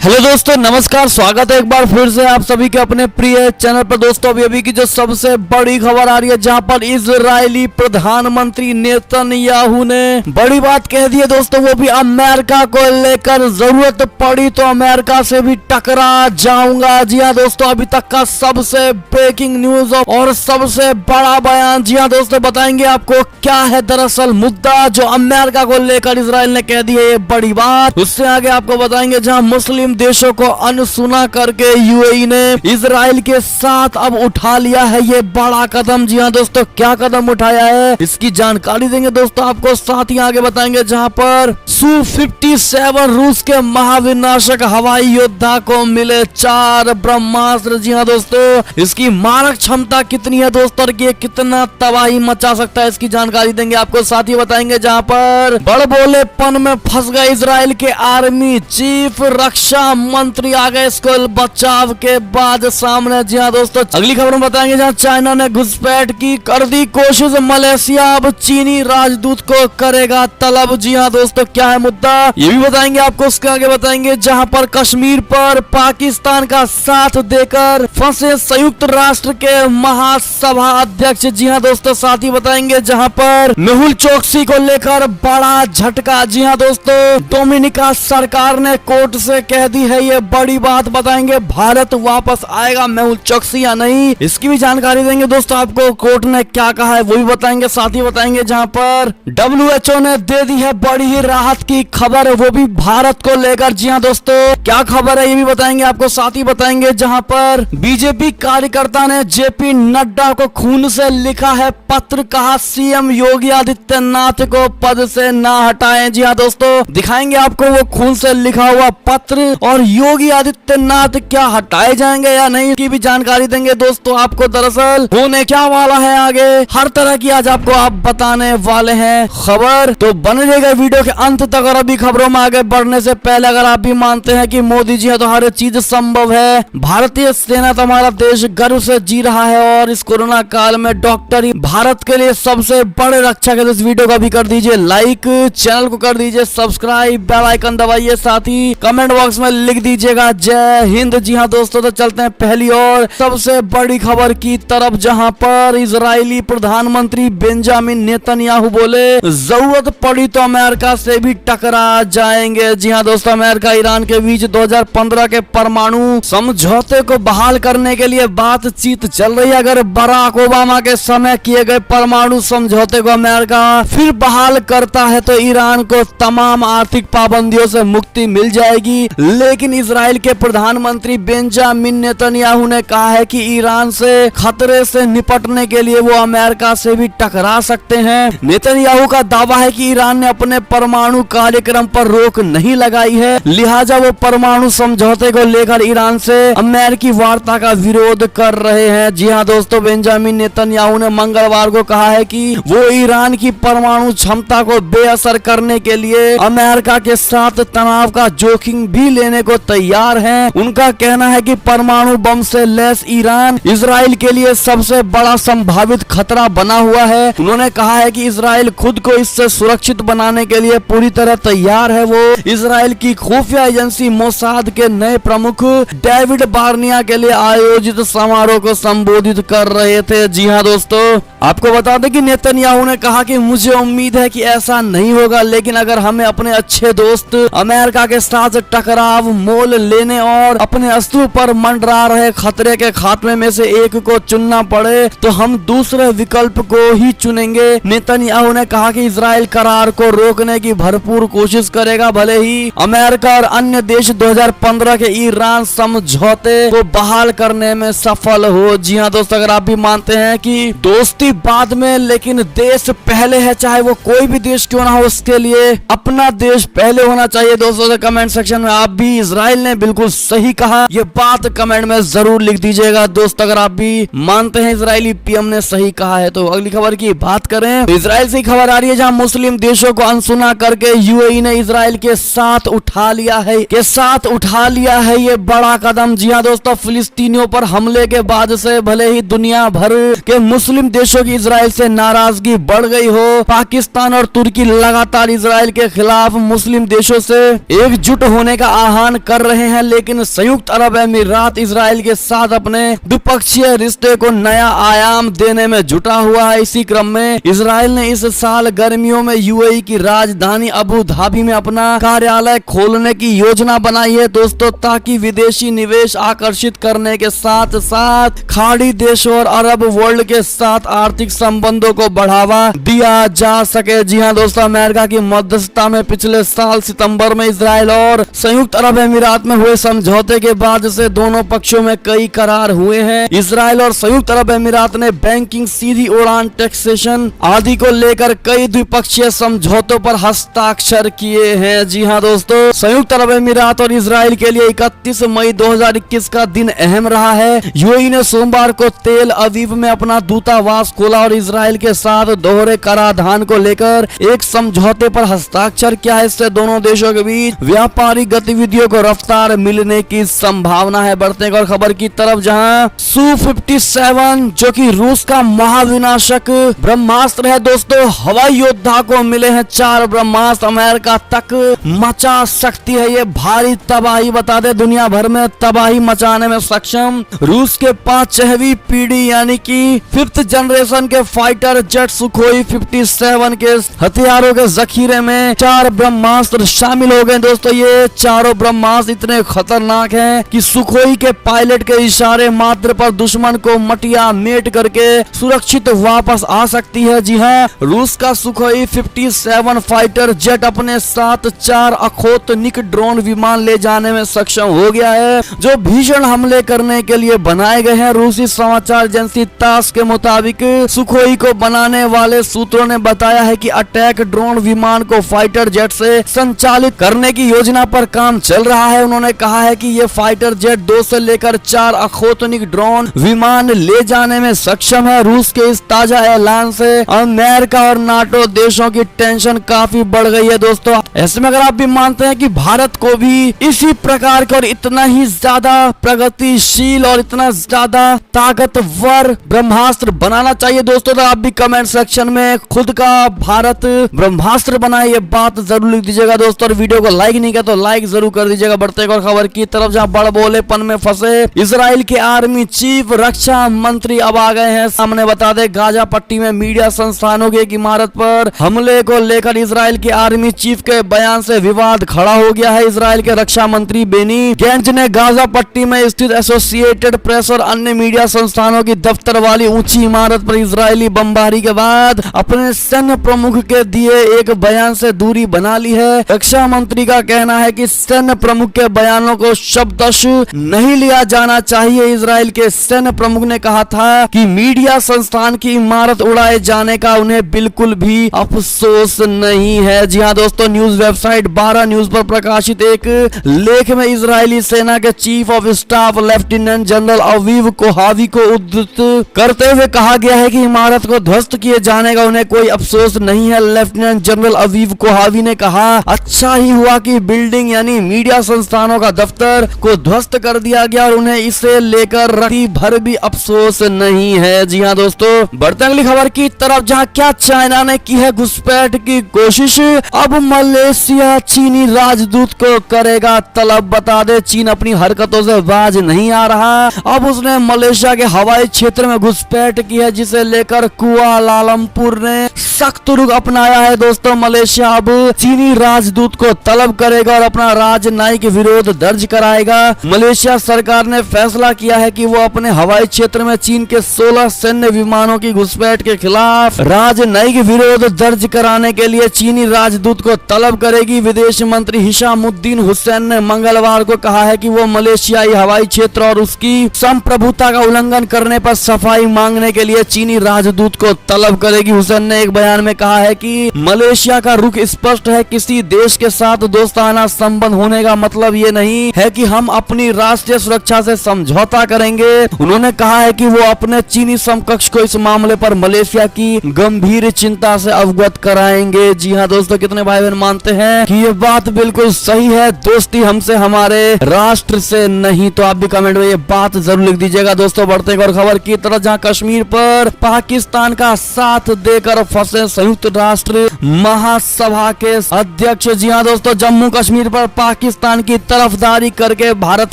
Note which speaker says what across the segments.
Speaker 1: Hello दोस्तों, नमस्कार। स्वागत है एक बार फिर से आप सभी के अपने प्रिय चैनल पर। दोस्तों अभी की जो सबसे बड़ी खबर आ रही है, जहां पर इजरायली प्रधानमंत्री नेतन्याहू ने बड़ी बात कह दी है दोस्तों, वो भी अमेरिका को लेकर। जरूरत पड़ी तो अमेरिका से भी टकरा जाऊंगा। जी हाँ दोस्तों, अभी तक का सबसे ब्रेकिंग न्यूज और सबसे बड़ा बयान। जी हाँ दोस्तों, बताएंगे आपको क्या है दरअसल मुद्दा जो अमेरिका को लेकर इजराइल ने कह दी है ये बड़ी बात। उससे आगे आपको बताएंगे जहां मुस्लिम देशों को अनसुना करके यूएई ने इजराइल के साथ अब उठा लिया है ये बड़ा कदम। जी हाँ दोस्तों, क्या कदम उठाया है इसकी जानकारी देंगे दोस्तों आपको। साथ ही आगे बताएंगे जहां पर Su-57 रूस के महाविनाशक हवाई योद्धा को मिले 4 ब्रह्मास्त्र। जी हाँ दोस्तों, इसकी मारक क्षमता कितनी है दोस्तों, ये कितना तबाही मचा सकता है इसकी जानकारी देंगे आपको। साथ ही बताएंगे जहां पर बड़बोलेपन में फंस गए इजराइल के आर्मी चीफ, रक्षा मंत्री आ गए इसको बचाव के बाद सामने। जी हाँ दोस्तों, अगली खबर में बताएंगे जहां चाइना ने घुसपैठ की कर दी कोशिश, मलेशिया अब चीनी राजदूत को करेगा तलब। जी हाँ दोस्तों, क्या है मुद्दा ये भी बताएंगे आपको। उसके आगे बताएंगे जहां पर कश्मीर पर पाकिस्तान का साथ देकर फंसे संयुक्त राष्ट्र के महासभा अध्यक्ष। जी हाँ दोस्तों, साथ ही बताएंगे जहां पर मेहुल चोकसी को लेकर बड़ा झटका। जी हाँ दोस्तों, डोमिनिका सरकार ने कोर्ट से कह दी है ये बड़ी बात। बताएंगे भारत वापस आएगा मेहुल चोकसी या नहीं, इसकी भी जानकारी देंगे दोस्तों आपको। कोर्ट ने क्या कहा है वो भी बताएंगे। साथ ही बताएंगे जहां पर WHO ने दे दी है बड़ी ही राहत की खबर, वो भी भारत को लेकर। जी हाँ दोस्तों, क्या खबर है ये भी बताएंगे आपको। साथ ही बताएंगे जहां पर बीजेपी कार्यकर्ता ने जेपी नड्डा को खून से लिखा है पत्र, कहा सीएम योगी आदित्यनाथ को पद से ना हटाएं। जी हाँ दोस्तों, दिखाएंगे आपको वो खून से लिखा हुआ पत्र और योगी आदित्यनाथ क्या हटाए जाएंगे या नहीं, इसकी भी जानकारी देंगे दोस्तों आपको। दरअसल होने क्या वाला है आगे, हर तरह की आज आपको आप बताने वाले हैं खबर, तो बने रहेगा वीडियो के अंत तक। और अभी खबरों में आगे बढ़ने से पहले अगर आप भी मानते हैं कि मोदी जी है तो हर चीज संभव है, भारतीय सेना तो हमारा देश गर्व से जी रहा है और इस कोरोना काल में डॉक्टर ही भारत के लिए सबसे बड़े रक्षक है। तो इस वीडियो को भी कर दीजिए लाइक, चैनल को कर दीजिए सब्सक्राइब, बेल आइकन दबाइए, साथ ही कमेंट बॉक्स में लिख दीजिएगा जय हिंद। जी हाँ दोस्तों, तो चलते हैं पहली और सबसे बड़ी खबर की तरफ, जहां पर इजरायली प्रधानमंत्री बेंजामिन नेतन्याहू बोले जरूरत पड़ी तो अमेरिका से भी टकरा जाएंगे। जी हाँ दोस्तों, अमेरिका ईरान के बीच 2015 के परमाणु समझौते को बहाल करने के लिए बातचीत चल रही है। अगर बराक ओबामा के समय किए गए परमाणु समझौते को अमेरिका फिर बहाल करता है तो ईरान को तमाम आर्थिक पाबंदियों से मुक्ति मिल जाएगी। लेकिन इजराइल के प्रधानमंत्री बेंजामिन नेतन्याहू ने कहा है कि ईरान से खतरे से निपटने के लिए वो अमेरिका से भी टकरा सकते हैं। नेतन्याहू का दावा है कि ईरान ने अपने परमाणु कार्यक्रम पर रोक नहीं लगाई है, लिहाजा वो परमाणु समझौते को लेकर ईरान से अमेरिकी वार्ता का विरोध कर रहे हैं। जी हाँ दोस्तों, बेंजामिन नेतन्याहू ने मंगलवार को कहा है कि वो ईरान की परमाणु क्षमता को बेअसर करने के लिए अमेरिका के साथ तनाव का जोखिम भी लेने को तैयार हैं। उनका कहना है कि परमाणु बम से लैस ईरान इजराइल के लिए सबसे बड़ा संभावित खतरा बना हुआ है। उन्होंने कहा है कि इजराइल खुद को इससे सुरक्षित बनाने के लिए पूरी तरह तैयार है। वो इजराइल की खुफिया एजेंसी मोसाद के नए प्रमुख डेविड बार्निया के लिए आयोजित समारोह को संबोधित कर रहे थे। जी हाँ दोस्तों, आपको बता दें कि नेतन्याहू ने कहा कि मुझे उम्मीद है कि ऐसा नहीं होगा, लेकिन अगर हमें अपने अच्छे दोस्त अमेरिका के साथ टकराव मोल लेने और अपने अस्तित्व पर मंडरा रहे खतरे के खात्मे में से एक को चुनना पड़े तो हम दूसरे विकल्प को ही चुनेंगे। नेतन्याहू ने कहा कि इजराइल करार को रोकने की भरपूर कोशिश करेगा, भले ही अमेरिका और अन्य देश 2015 के ईरान समझौते को बहाल करने में सफल हो। जी हाँ दोस्तों, अगर आप भी मानते हैं कि दोस्ती बाद में लेकिन देश पहले है, चाहे वो कोई भी देश क्यों ना हो, उसके लिए अपना देश पहले होना चाहिए। दोस्तों से कमेंट सेक्शन में आप भी इजराइल ने बिल्कुल सही कहा ये बात कमेंट में जरूर लिख दीजिएगा दोस्तों, अगर आप भी मानते हैं इजरायली पीएम ने सही कहा है। तो अगली खबर की बात करें तो इजराइल से खबर आ रही है जहां मुस्लिम देशों को अनसुना करके यूएई ने इजराइल के साथ उठा लिया है ये बड़ा कदम। जी हाँ दोस्तों, फिलिस्तीनियों पर हमले के बाद से भले ही दुनिया भर के मुस्लिम देशों की इजराइल से नाराजगी बढ़ गई हो, पाकिस्तान और तुर्की लगातार इजराइल के खिलाफ मुस्लिम देशों से एकजुट होने का प्रोत्साहन कर रहे हैं, लेकिन संयुक्त अरब अमीरात इजराइल के साथ अपने द्विपक्षीय रिश्ते को नया आयाम देने में जुटा हुआ है। इसी क्रम में इजराइल ने इस साल गर्मियों में यूएई की राजधानी अबू धाबी में अपना कार्यालय खोलने की योजना बनाई है दोस्तों, ताकि विदेशी निवेश आकर्षित करने के साथ साथ खाड़ी देशों और अरब वर्ल्ड के साथ आर्थिक संबंधों को बढ़ावा दिया जा सके। जी हां दोस्तों, अमेरिका की मध्यस्थता में पिछले साल सितंबर में इजराइल और संयुक्त अरब अमीरात में हुए समझौते के बाद से दोनों पक्षों में कई करार हुए हैं। इजराइल और संयुक्त अरब अमीरात ने बैंकिंग, सीधी उड़ान, टैक्सेशन आदि को लेकर कई द्विपक्षीय समझौतों पर हस्ताक्षर किए हैं। जी हां दोस्तों, संयुक्त अरब अमीरात और इजराइल के लिए 31 मई 2021 का दिन अहम रहा है। यूएई ने सोमवार को तेल अवीव में अपना दूतावास खोला और इजराइल के साथ दोहरे कराधान को लेकर एक समझौते पर हस्ताक्षर किया है। इससे दोनों देशों के बीच व्यापारिक गतिविधियों को रफ्तार मिलने की संभावना है। बढ़ते हैं और खबर की तरफ, जहां Su-57 जो कि रूस का महाविनाशक ब्रह्मास्त्र है दोस्तों, हवाई योद्धा को मिले हैं 4 ब्रह्मास्त्र, अमेरिका तक मचा सकती है ये भारी तबाही। बता दे, दुनिया भर में तबाही मचाने में सक्षम रूस के 5वीं पीढ़ी यानी कि 5th जनरेशन के फाइटर जेट सुखोई 57 के हथियारों के जखीरे में 4 ब्रह्मास्त्र शामिल हो गए दोस्तों। ये चारों ब्रह्मास्त्र इतने खतरनाक हैं कि सुखोई के पायलट के इशारे मात्र पर दुश्मन को मटिया मेट करके सुरक्षित वापस आ सकती है। जी हाँ, रूस का सुखोई 57 फाइटर जेट अपने साथ 4 अखोतनिक ड्रोन विमान ले जाने में सक्षम हो गया है, जो भीषण हमले करने के लिए बनाए गए हैं। रूसी समाचार एजेंसी तास के मुताबिक सुखोई को बनाने वाले सूत्रों ने बताया है कि अटैक ड्रोन विमान को फाइटर जेट से संचालित करने की योजना पर काम चल रहा है। उन्होंने कहा है कि ये फाइटर जेट 2 से लेकर 4 अखोतनिक ड्रोन विमान ले जाने में सक्षम है। रूस के इस ताजा ऐलान से अमेरिका और नाटो देशों की टेंशन काफी बढ़ गई है दोस्तों। ऐसे में अगर आप भी मानते हैं कि भारत को भी इसी प्रकार का और इतना ही ज्यादा प्रगतिशील और इतना ज्यादा ताकतवर ब्रह्मास्त्र बनाना चाहिए दोस्तों, तो आप भी कमेंट सेक्शन में खुद का भारत ब्रह्मास्त्र बनाए ये बात जरूर लिख दीजिएगा दोस्तों। और वीडियो को लाइक नहीं किया तो लाइक जरूर कर दीजिएगा। बढ़ते और खबर की तरफ, जहां बड़बोलेपन में फंसे इजराइल के आर्मी चीफ रक्षा मंत्री अब आ गए हैं सामने। बता दें, गाजा पट्टी में मीडिया संस्थानों की एक इमारत पर हमले को लेकर इजराइल के आर्मी चीफ के बयान से विवाद खड़ा हो गया है। इजराइल के रक्षा मंत्री बेनी गेंज ने गाजा पट्टी में स्थित एसोसिएटेड प्रेस और अन्य मीडिया संस्थानों की दफ्तर वाली ऊंची इमारत पर इजरायली बमबारी के बाद अपने सैन्य प्रमुख के दिए एक बयान से दूरी बना ली है। रक्षा मंत्री का कहना है कि सैन्य प्रमुख के बयानों को शब्दश नहीं लिया जाना चाहिए। इजराइल के सैन्य प्रमुख ने कहा था कि मीडिया संस्थान की इमारत उड़ाए जाने का उन्हें बिल्कुल भी अफसोस नहीं है। जी हाँ दोस्तों, न्यूज वेबसाइट 12 न्यूज पर प्रकाशित एक लेख में इजरायली सेना के chief of staff lieutenant general Aviv Kohavi को उद्धृत करते हुए कहा गया है कि इमारत को ध्वस्त किए जाने का उन्हें कोई अफसोस नहीं है। लेफ्टिनेंट जनरल अवीव कोहावी ने कहा, अच्छा ही हुआ कि बिल्डिंग यानी मीडिया संस्थानों का दफ्तर को ध्वस्त कर दिया गया और उन्हें इसे लेकर रत्ती भर भी अफसोस नहीं है। जी हाँ दोस्तों, बढ़ते अगली खबर की तरफ, जहां क्या चाइना ने की है घुसपैठ की कोशिश, अब मलेशिया चीनी राजदूत को करेगा तलब। बता दे, चीन अपनी हरकतों से बाज नहीं आ रहा। अब उसने मलेशिया के हवाई क्षेत्र में घुसपैठ की है, जिसे लेकर कुआलालंपुर ने सख्त रुख अपनाया है दोस्तों। मलेशिया अब चीनी राजदूत को तलब करेगा और अपना राजनयिक विरोध दर्ज कराएगा। मलेशिया सरकार ने फैसला किया है कि वो अपने हवाई क्षेत्र में चीन के 16 सैन्य विमानों की घुसपैठ के खिलाफ राजनयिक विरोध दर्ज कराने के लिए चीनी राजदूत को तलब करेगी। विदेश मंत्री हिशामुद्दीन हुसैन ने मंगलवार को कहा है कि वो मलेशियाई हवाई क्षेत्र और उसकी संप्रभुता का उल्लंघन करने पर सफाई मांगने के लिए चीनी राजदूत को तलब करेगी। हुसैन ने एक बयान में कहा है कि मलेशिया का रुख स्पष्ट है, किसी देश के साथ दोस्ताना संबंध होने का मतलब ये नहीं है कि हम अपनी राष्ट्रीय सुरक्षा से समझौता करेंगे। उन्होंने कहा है कि वो अपने चीनी समकक्ष को इस मामले पर मलेशिया की गंभीर चिंता से अवगत कराएंगे। जी हाँ दोस्तों, कितने भाई बहन मानते हैं कि ये बात बिल्कुल सही है, दोस्ती हमसे हमारे राष्ट्र से नहीं? तो आप भी कमेंट में ये बात जरूर लिख दीजिएगा दोस्तों। बढ़ते और खबर की तरफ, जहां कश्मीर पर पाकिस्तान का साथ देकर फंसे संयुक्त राष्ट्र महासभा के अध्यक्ष, जी हाँ दोस्तों, जम्मू कश्मीर पर पाकिस्तान की तरफदारी करके भारत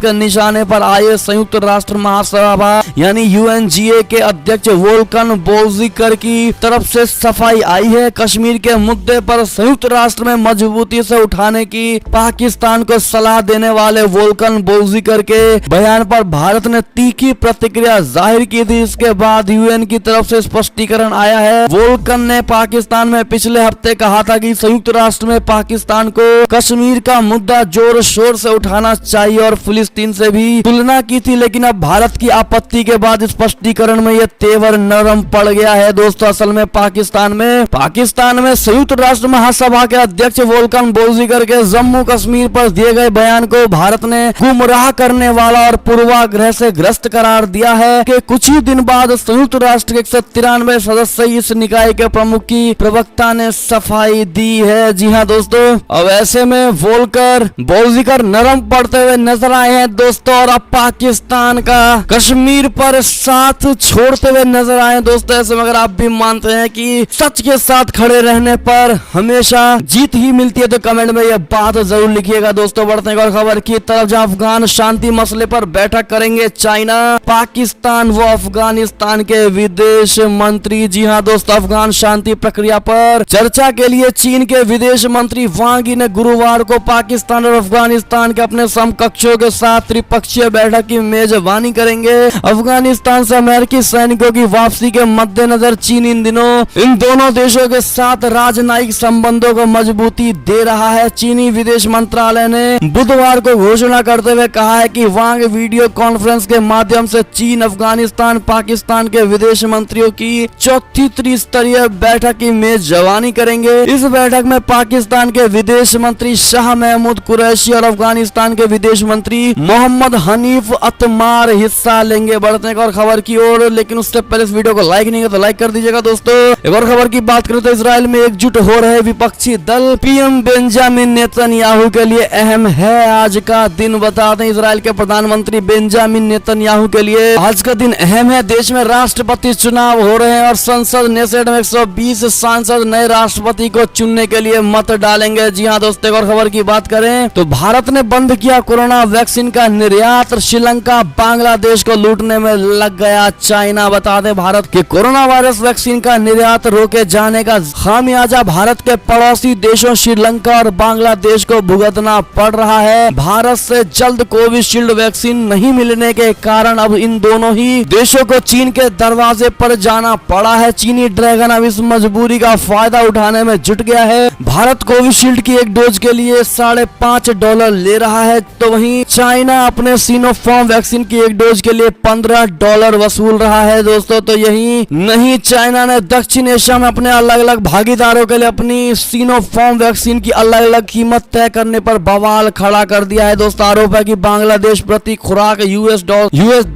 Speaker 1: के निशाने पर आए संयुक्त राष्ट्र महासभा यानी यूएनजीए के अध्यक्ष वोल्कन बोल्जिकर की तरफ से सफाई आई है। कश्मीर के मुद्दे पर संयुक्त राष्ट्र में मजबूती से उठाने की पाकिस्तान को सलाह देने वाले वोल्कन बोल्जिकर के बयान पर भारत ने तीखी प्रतिक्रिया जाहिर की थी। इसके बाद यूएन की तरफ से स्पष्टीकरण आया है। वोल्कन ने पाकिस्तान में पिछले हफ्ते कहा था कि संयुक्त राष्ट्र में पाकिस्तान को कश्मीर का मुद्दा जोर शोर से उठाना चाहिए और फिलिस्तीन से भी तुलना की थी, लेकिन अब भारत की आपत्ति के बाद स्पष्टीकरण में यह तेवर नरम पड़ गया है। दोस्तों असल में पाकिस्तान में संयुक्त राष्ट्र महासभा के अध्यक्ष वोल्कन बोल्जिकर के जम्मू कश्मीर पर दिए गए बयान को भारत ने गुमराह करने वाला और पूर्वाग्रह से ग्रस्त करार दिया है कि कुछ ही दिन बाद संयुक्त राष्ट्र के 193 सदस्य इस निकाय के प्रमुख की प्रवक्ता ने सफाई दी है। जी हाँ दोस्तों, अब ऐसे में बोल्जिकर नरम पड़ते हुए नजर आए हैं दोस्तों, और अब पाकिस्तान का कश्मीर पर साथ छोड़ते हुए नजर आए दोस्तों। ऐसे में अगर आप भी मानते हैं कि सच के साथ खड़े रहने पर हमेशा जीत ही मिलती है तो कमेंट में यह बात जरूर लिखिएगा दोस्तों। बढ़ते हैं और खबर की तरफ, जहां अफगान शांति मसले पर बैठक करेंगे चाइना, पाकिस्तान व अफगानिस्तान के विदेश मंत्री। जी हाँ दोस्तों, अफगान शांति प्रक्रिया पर चर्चा के लिए चीन के विदेश मंत्री वांग यी ने गुरुवार को पाकिस्तान और अफगानिस्तान के अपने समकक्षों के साथ त्रिपक्षीय बैठक की मेजबानी करेंगे। अफगानिस्तान से अमेरिकी सैनिकों की वापसी के मद्देनजर चीन इन दिनों इन दोनों देशों के साथ राजनयिक संबंधों को मजबूती दे रहा है। चीनी विदेश मंत्रालय ने बुधवार को घोषणा करते हुए कहा है कि वांग वीडियो कॉन्फ्रेंस के माध्यम से चीन, अफगानिस्तान, पाकिस्तान के विदेश मंत्रियों की चौथी त्रिस्तरीय बैठक की मेजबानी करेंगे। इस बैठक में पाकिस्तान के विदेश मंत्री शाह महमूद कुरैशी और अफगानिस्तान के विदेश मंत्री मोहम्मद हनीफ अतमार हिस्सा लेंगे। बढ़ते हैं और खबर की ओर, लेकिन उससे पहले इस वीडियो को लाइक नहीं किया तो लाइक कर दीजिएगा दोस्तों। एक और खबर की बात करें तो इजराइल में एकजुट हो रहे विपक्षी दल पीएम बेंजामिन नेतन्याहू के लिए अहम है आज का दिन। बता दें, इजराइल के प्रधानमंत्री बेंजामिन नेतन्याहू के लिए आज का दिन अहम है। देश में राष्ट्रपति चुनाव हो रहे हैं और संसद नेसेट में 120 सांसद नए राष्ट्रपति को चुनने के लिए मत डालेंगे। जी हाँ दोस्तों, और खबर की बात करें तो भारत ने बंद किया कोरोना वैक्सीन का निर्यात। श्रीलंका बांग्लादेश को लूटने में लग गया चाइना। बता दें, भारत के कोरोना वायरस वैक्सीन का निर्यात रोके जाने का खामियाजा भारत के पड़ोसी देशों श्रीलंका और बांग्लादेश को भुगतना पड़ रहा है। भारत से जल्द कोविशील्ड वैक्सीन नहीं मिलने के कारण अब इन दोनों ही देशों को चीन के दरवाजे पर जाना पड़ा है। चीनी ड्रैगन अब इस मजबूरी का फायदा उठाने में जुट गया है। भारत कोविशील्ड की एक डोज के लिए $5.5 ले रहा है, तो वहीं चाइना अपने सिनोफार्म वैक्सीन की एक डोज के लिए $15 वसूल रहा है दोस्तों। तो यही नहीं, चाइना ने दक्षिण एशिया में अपने अलग अलग भागीदारों के लिए अपनी सिनोफार्म वैक्सीन की अलग अलग कीमत तय करने पर बवाल खड़ा कर दिया है दोस्तों। आरोप है कि बांग्लादेश प्रति खुराक US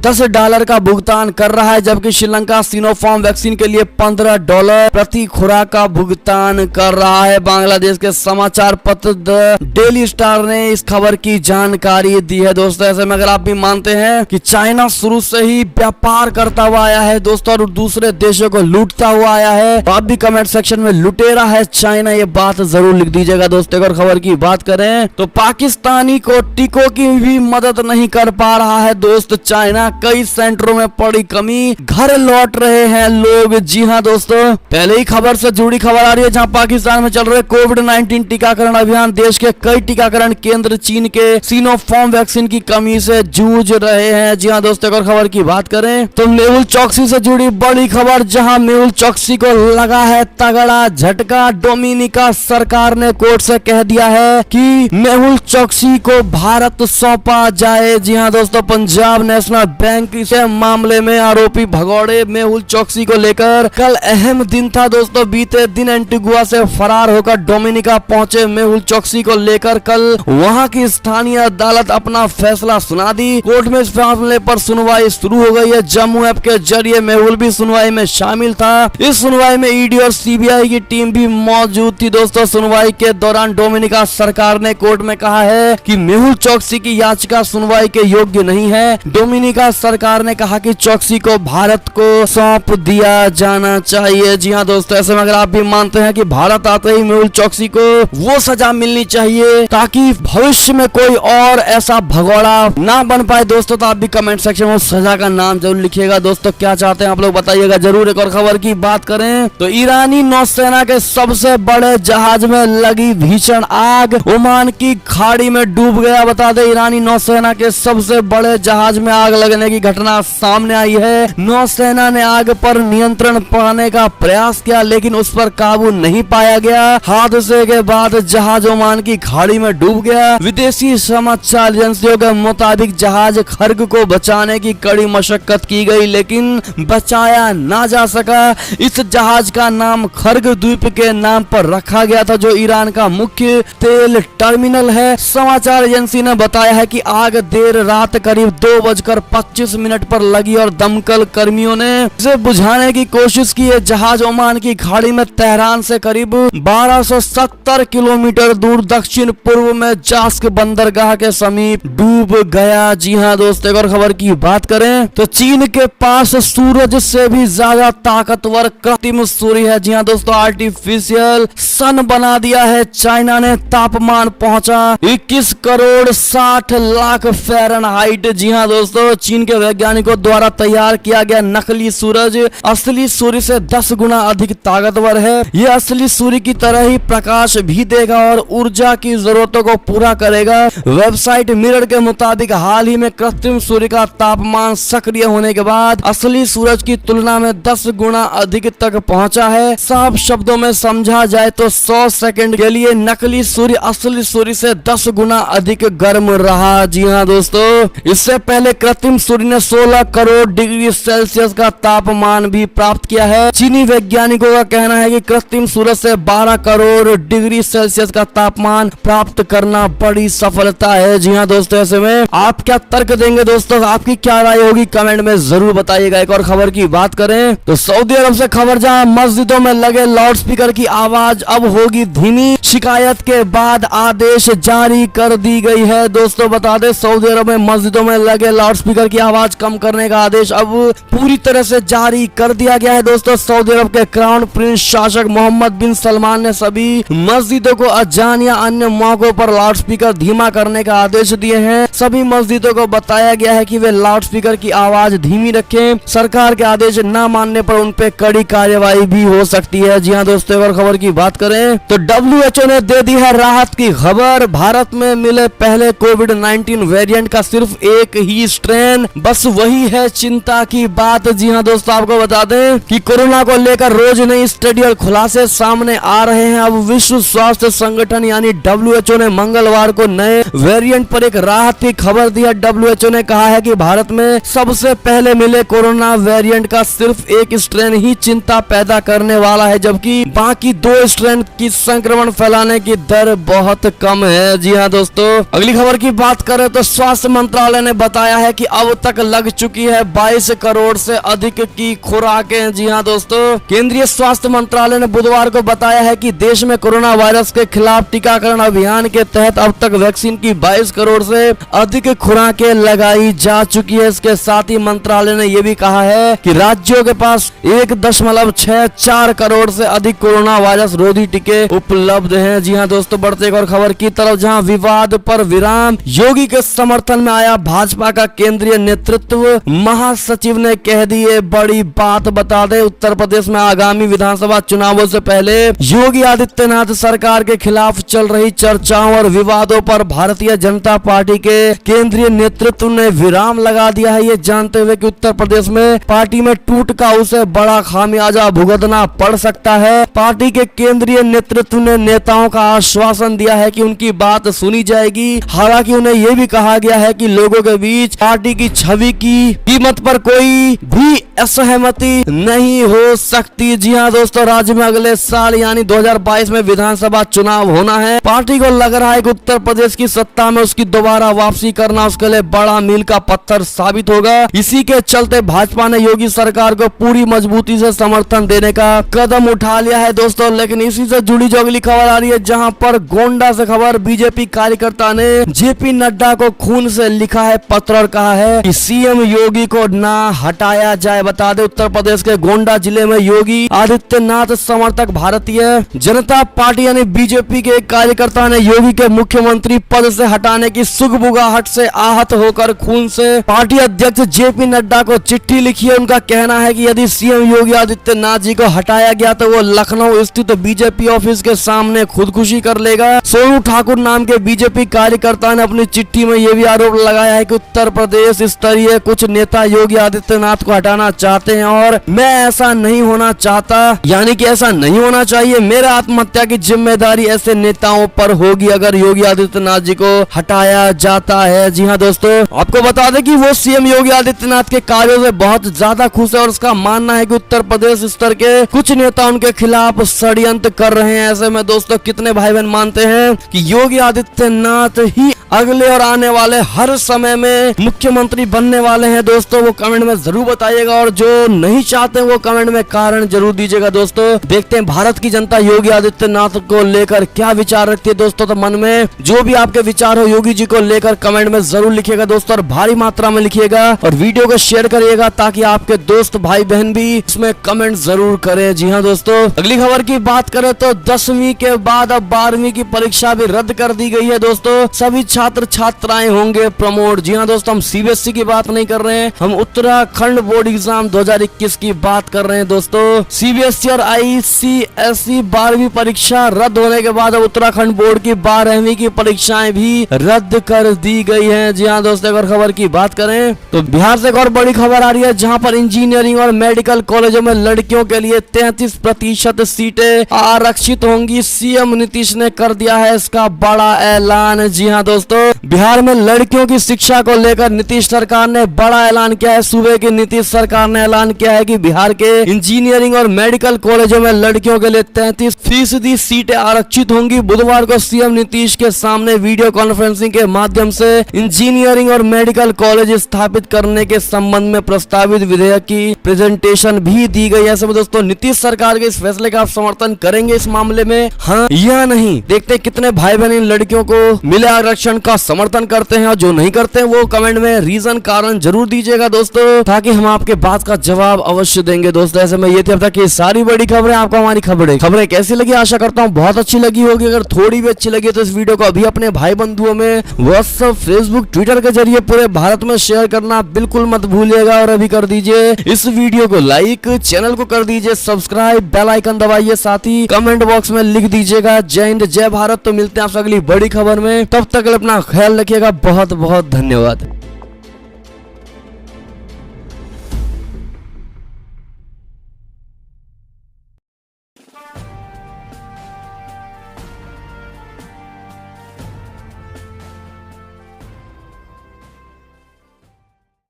Speaker 1: $10 का भुगतान कर रहा है, जबकि श्रीलंका सिनोफार्म वैक्सीन के लिए $15 प्रति खुराक का भुगतान कर रहा है। बांग्लादेश के समाचार पत्र द डेली स्टार ने इस खबर की जानकारी दी है दोस्तों। ऐसे में अगर आप भी मानते हैं कि चाइना शुरू से ही व्यापार करता हुआ आया है दोस्तों और दूसरे देशों को लूटता हुआ आया है, तो आप भी कमेंट सेक्शन में लुटेरा है चाइना, ये बात जरूर लिख दीजिएगा दोस्तों। और खबर की बात करें तो पाकिस्तानी को टीकों की भी मदद नहीं कर पा रहा है दोस्त चाइना। कई सेंटरों में पड़ी कमी, घर लौट रहे हैं लोग। जी हाँ दोस्तों, पहले ही खबर से जुड़ी खबर आ रही है, जहां पाकिस्तान में चल रहे कोविड-19 टीकाकरण अभियान, देश के कई टीकाकरण केंद्र चीन के सिनोफार्म वैक्सीन की कमी से जूझ रहे हैं। जी हाँ दोस्तों, और खबर की बात करें तो मेहुल चौकसी से जुड़ी बड़ी खबर, जहां मेहुल चौकसी को लगा है तगड़ा झटका। डोमिनिका सरकार ने कोर्ट से कह दिया है कि मेहुल चौकसी को भारत सौंपा जाए। जी हाँ दोस्तों, पंजाब नेशनल बैंक से मामले में आरोपी भगौड़े मेहुल चौकसी को लेकर कल अहम दिन था दोस्तों। बीते दिन एंटीगुआ से फरार होकर डोमिनिका पहुंचे मेहुल चौकसी को लेकर कल वहां की स्थानीय अदालत अपना फैसला सुना दी। कोर्ट में इस मामले पर सुनवाई शुरू हो गई है। जम्मू ऐप के जरिए मेहुल भी सुनवाई में शामिल था। इस सुनवाई में ईडी और सीबीआई की टीम भी मौजूद थी दोस्तों। सुनवाई के दौरान डोमिनिका सरकार ने कोर्ट में कहा है कि मेहुल चौकसी की याचिका सुनवाई के योग्य नहीं है। डोमिनिका सरकार ने कहा कि चौकसी को भारत को सौंप दिया जाना चाहिए। जी हाँ दोस्तों, ऐसे में अगर आप भी मानते हैं कि भारत आते ही मेहुल चौकसी को वो सजा मिलनी चाहिए ताकि ताकि भविष्य में कोई और ऐसा भगोड़ा ना बन पाए दोस्तों। तो आप भी कमेंट सेक्शन में सजा का नाम जरूर लिखिएगा दोस्तों, क्या चाहते हैं आप लोग बताइएगा जरूर। एक और खबर की बात करें तो ईरानी नौसेना के सबसे बड़े जहाज में लगी भीषण आग, ओमान की खाड़ी में डूब गया। बता दें ईरानी नौसेना के सबसे बड़े जहाज में आग लगने की घटना सामने आई है। नौसेना ने आग पर नियंत्रण पाने का प्रयास किया लेकिन उस पर काबू नहीं पाया गया। हादसे के बाद जहाज ओमान की खाड़ी में डूब गया। विदेशी समाचार एजेंसियों के मुताबिक जहाज खर्ग को बचाने की कड़ी मशक्कत की गई लेकिन बचाया ना जा सका। इस जहाज का नाम खर्ग द्वीप के नाम पर रखा गया था जो ईरान का मुख्य तेल टर्मिनल है। समाचार एजेंसी ने बताया है कि आग देर रात करीब 2:25 पर लगी और दमकल कर्मियों ने इसे बुझाने की कोशिश की है। जहाज ओमान की खाड़ी में तेहरान से करीब 1270 किलोमीटर दूर दक्षिण पूर्व में जास्क बंदरगाह के समीप डूब गया। जी हाँ दोस्तों, एक और खबर की बात करें तो चीन के पास सूरज से भी ज्यादा ताकतवर कृत्रिम सूर्य है। जी हाँ दोस्तों, आर्टिफिशियल सन बना दिया है चाइना ने। तापमान पहुंचा 21 करोड़ 60 लाख फ़ारेनहाइट। जी हाँ दोस्तों, चीन के वैज्ञानिकों द्वारा तैयार किया गया नकली सूरज असली सूर्य से 10 गुना अधिक ताकतवर है। यह असली सूर्य की तरह ही प्रकाश भी देगा और ऊर्जा की जरूरतों को पूरा करेगा। वेबसाइट मिरर के मुताबिक हाल ही में कृत्रिम सूर्य का तापमान सक्रिय होने के बाद असली सूरज की तुलना में 10 गुना अधिक तक पहुंचा है। साफ शब्दों में समझा जाए तो 100 सेकंड के लिए नकली सूर्य असली सूर्य से 10 गुना अधिक गर्म रहा। जी हाँ दोस्तों, इससे पहले कृत्रिम सूर्य ने 16 करोड़ डिग्री सेल्सियस का तापमान भी प्राप्त किया है। चीनी वैज्ञानिकों का कहना है कि कृत्रिम सूरज से 12 करोड़ डिग्री सेल्सियस का तापमान प्राप्त करना बड़ी सफलता है। जी हाँ दोस्तों, ऐसे में आप क्या तर्क देंगे दोस्तों, आपकी क्या राय होगी कमेंट में जरूर बताइएगा। एक और खबर की बात करें तो सऊदी अरब से खबर, जहां मस्जिदों में लगे लाउडस्पीकर की आवाज अब होगी धीमी। शिकायत के बाद आदेश जारी कर दी गई है। दोस्तों बता दें, सऊदी अरब में मस्जिदों में लगे लाउडस्पीकर की आवाज कम करने का आदेश अब पूरी तरह से जारी कर दिया गया है। दोस्तों, सऊदी अरब के क्राउन प्रिंस शासक मोहम्मद बिन सलमान ने सभी मस्जिदों को अजान या अन्य मौकों पर लाउडस्पीकर धीमा करने का आदेश दिए हैं। सभी मस्जिदों को बताया गया है कि वे लाउडस्पीकर की आवाज धीमी रखें। सरकार के आदेश न मानने पर उन पे कड़ी कार्यवाही भी हो सकती है। जी हाँ दोस्तों, और खबर की बात करें तो WHO ने दे दी है राहत की खबर। भारत में मिले पहले कोविड-19 वेरिएंट का सिर्फ एक ही स्ट्रेन, बस वही है चिंता की बात। जी हाँ दोस्तों, आपको बता दें कि कोरोना को लेकर रोज नई स्टडी और खुलासे सामने आ रहे हैं। अब विश्व स्वास्थ्य संगठन यानी WHO ने मंगलवार को नए वेरिएंट पर एक राहत की खबर दी है। WHO ने कहा है कि भारत में सबसे पहले मिले कोरोना वेरिएंट का सिर्फ एक स्ट्रेन ही चिंता पैदा करने वाला है, जबकि बाकी 2 स्ट्रेन की संक्रमण फैलाने की दर बहुत कम है। जी हाँ दोस्तों, अगली खबर की बात करें तो स्वास्थ्य मंत्रालय ने बताया है कि अब तक लग चुकी है 22 करोड़ से अधिक की खुराकें। जी हाँ दोस्तों, केंद्रीय स्वास्थ्य मंत्रालय ने बुधवार को बताया है कि देश में कोरोना वायरस के खिलाफ टीकाकरण अभियान के तहत अब तक वैक्सीन की 22 करोड़ से अधिक खुराकें लगाई जा चुकी है। इसके साथ ही मंत्रालय ने यह भी कहा है कि राज्यों के पास 1.64 करोड़ से अधिक कोरोना वायरस रोधी टीके उपलब्ध हैं। जी हाँ दोस्तों, बढ़ते एक और खबर की तरफ, जहां विवाद पर विराम। योगी के समर्थन में आया भाजपा का केंद्रीय नेतृत्व। महासचिव ने कह दी ये बड़ी बात। बता दें, उत्तर प्रदेश में आगामी विधानसभा चुनावों से पहले योगी आदित्यनाथ सरकार के खिलाफ चल रही चर्चाओं और विवादों पर भारतीय जनता पार्टी के केंद्रीय नेतृत्व ने विराम लगा दिया है। ये जानते हुए कि उत्तर प्रदेश में पार्टी में टूट का उसे बड़ा खामियाजा भुगतना पड़ सकता है, पार्टी के केंद्रीय नेतृत्व ने नेताओं का आश्वासन दिया है कि उनकी बात सुनी जाएगी। हालांकि उन्हें यह भी कहा गया है कि लोगों के बीच पार्टी की छवि की कीमत पर कोई भी असहमति नहीं हो सकती। जी हाँ दोस्तों, राज्य में अगले साल यानी 2022 में विधानसभा चुनाव होना है। पार्टी को लग रहा है कि उत्तर प्रदेश की सत्ता में उसकी दोबारा वापसी करना उसके लिए बड़ा मील का पत्थर साबित होगा। इसी के चलते भाजपा ने योगी सरकार को पूरी मजबूती से समर्थन देने का कदम उठा लिया है दोस्तों। लेकिन इसी से जुड़ी जो अगली खबर आ रही है, जहां पर गोंडा से खबर, बीजेपी कार्यकर्ता ने जेपी नड्डा को खून से लिखा है पत्र और कहा है कि सीएम योगी को ना हटाया जाए। बता दें उत्तर प्रदेश के गोंडा जिले में योगी आदित्यनाथ समर्थक भारतीय जनता पार्टी यानी बीजेपी के एक कार्यकर्ता ने योगी के मुख्यमंत्री पद से हटाने की सुगबुगाहट से आहत होकर खून से पार्टी अध्यक्ष जेपी नड्डा को चिट्ठी लिखी है। उनका कहना है कि यदि सीएम योगी आदित्यनाथ जी को हटाया गया तो वो लखनऊ स्थित बीजेपी ऑफिस के सामने खुदकुशी कर लेगा। सोनू ठाकुर नाम के बीजेपी कार्यकर्ता ने अपनी चिट्ठी में यह भी आरोप लगाया है कि उत्तर प्रदेश स्तरीय कुछ नेता योगी आदित्यनाथ को हटाना चाहते हैं और मैं ऐसा नहीं होना चाहता, यानी कि ऐसा नहीं होना चाहिए। मेरे आत्महत्या की जिम्मेदारी ऐसे नेताओं पर होगी अगर योगी आदित्यनाथ जी को हटाया जाता है। जी हाँ दोस्तों, आपको बता दें कि वो सीएम योगी आदित्यनाथ के कार्यों से बहुत ज्यादा खुश है और उसका मानना है कि उत्तर प्रदेश स्तर के कुछ नेता उनके खिलाफ षड्यंत्र कर रहे हैं। ऐसे में दोस्तों कितने भाई बहन मानते हैं कि योगी आदित्यनाथ ही अगले और आने वाले हर समय में मुख्यमंत्री बनने वाले हैं? दोस्तों वो कमेंट में जरूर बताइएगा और जो नहीं चाहते वो कमेंट में कारण जरूर दीजिएगा। दोस्तों देखते हैं भारत की जनता योगी आदित्यनाथ को लेकर क्या विचार रखती है। दोस्तों तो मन में जो भी आपके विचार हो योगी जी को लेकर कमेंट में जरूर लिखिएगा दोस्तों, और भारी मात्रा में लिखिएगा और वीडियो को शेयर करिएगा ताकि आपके दोस्त भाई बहन भी इसमें कमेंट जरूर करें। जी हाँ दोस्तों, अगली खबर की बात करें तो 10वीं के बाद अब 12वीं की परीक्षा भी रद्द कर दी गई है। दोस्तों सभी छात्र छात्राएं होंगे प्रमोट। जी हाँ दोस्तों, हम सीबीएसई की बात नहीं कर रहे हैं, हम उत्तराखंड बोर्ड एग्जाम 2021 की बात कर रहे हैं। दोस्तों सीबीएसई और आईसीएसई 12वीं परीक्षा रद्द होने के बाद अब उत्तराखंड बोर्ड की 12वीं की परीक्षाएं भी रद्द कर दी गई हैं। जी हाँ दोस्तों, अगर खबर की बात करें तो बिहार से एक और बड़ी खबर आ रही है जहां पर इंजीनियरिंग और मेडिकल कॉलेजों में लड़कियों के लिए 33% सीटें आरक्षित होंगी। सीएम नीतीश ने कर दिया है इसका बड़ा ऐलान। जी हाँ दोस्तों, बिहार में लड़कियों की शिक्षा को लेकर नीतीश सरकार ने बड़ा ऐलान किया है। सूबे की नीतीश सरकार ने ऐलान किया है कि बिहार के इंजीनियरिंग और मेडिकल कॉलेजों में लड़कियों के लिए 33% सीटें आरक्षित होंगी। बुधवार को सीएम नीतीश के सामने वीडियो कॉन्फ्रेंसिंग के माध्यम से इंजीनियरिंग और मेडिकल कॉलेज स्थापित करने के संबंध में प्रस्तावित विधेयक की प्रेजेंटेशन भी दी गई है। ऐसे में दोस्तों नीतीश सरकार के इस फैसले का आप समर्थन करेंगे इस मामले में, हाँ या नहीं? देखते कितने भाई बहन इन लड़कियों को मिले आरक्षण का समर्थन करते हैं और जो नहीं करते हैं वो कमेंट में रीजन कारण जरूर दीजिएगा दोस्तों, ताकि हम आपके बात का जवाब अवश्य देंगे। दोस्तों ऐसे में ये थी अब तक की सारी बड़ी खबरें। आपको हमारी खबरें कैसी लगी? आशा करता हूँ बहुत अच्छी लगी होगी। अगर थोड़ी भी अच्छी लगी तो इस वीडियो को अभी अपने भाई बंधुओं में व्हाट्सएप, फेसबुक, ट्विटर के जरिए पूरे भारत में शेयर करना बिल्कुल मत भूलिएगा। और अभी कर दीजिए इस वीडियो को लाइक, चैनल को कर दीजिए सब्सक्राइब, बेल आइकन दबाइए, साथ ही कमेंट बॉक्स में लिख दीजिएगा जय हिंद जय भारत। तो मिलते हैं आपसे अगली बड़ी खबर में, तब तक अपना ख्याल रखिएगा। बहुत बहुत धन्यवाद।